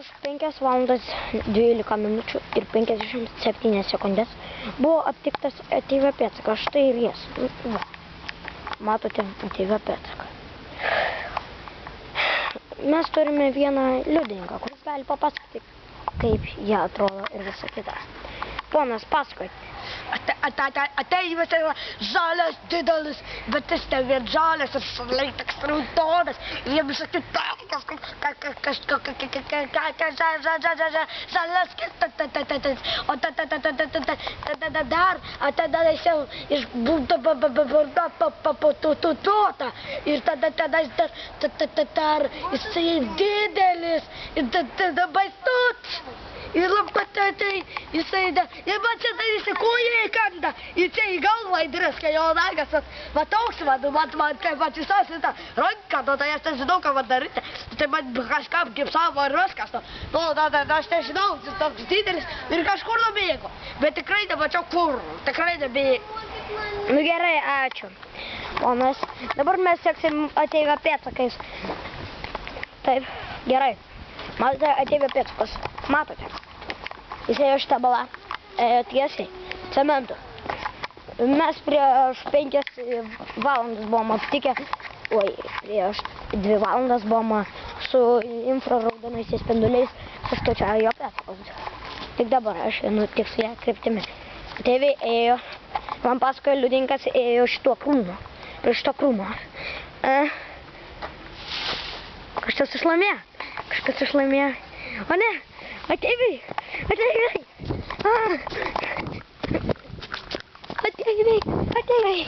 Prieš 5 valandas 12 minučių ir 57 sekundės buvo aptiktas ateivių pėdsakas. Štai ir jis. Va. Matote ateivių pėdsaką. Mes turime vieną liudininką, kuris gali papasakoti, kaip jie atrodo ir visa kita. Ponas, pasakoj. Ateivis yra žalias didelis, bet jis ten vien žalias ir šaliai toks raudonas. Ir jie visi kitokios, žalias kitas. O tada jis jau išbūta papatutuota. Ir tada dar jisai didelis ir tada baisus. Ir labai jisai ir man čia darysi koją į kandą, ir čia į galvą įdriskia jo nagas, va toks man kaip atsistos į tą ranką, tai aš nežinau, ką man daryti, tai man kažkam gipsavo ir viskas, nu, aš nežinau, jis toks didelis ir kažkur nubėgo, bet tikrai nemačiau kur, tikrai nebėgo. Nu gerai, ačiū. Ponas, dabar mes seksim ateivio pėdsakais. Taip, gerai. Matote ateivio pėdsakus? Matote? Jis ėjo šitą balą, ėjo tiesiai, cementu. Mes prieš 5 valandas buvom aptikę, prieš 2 valandas buvom su infraraudonaisiais spinduliais suskaičiavę jo pėdsakus. Tik dabar aš einu tikslia kryptimi. Ateiviai ėjo, man pasakojo liudininkas, ėjo šituo krūmu, prie šito krūmo. Kažkas išlamėjo. Kažkas išlamėjo. O ne, ateiviai, ateiviai. Ateiviai, ateiviai.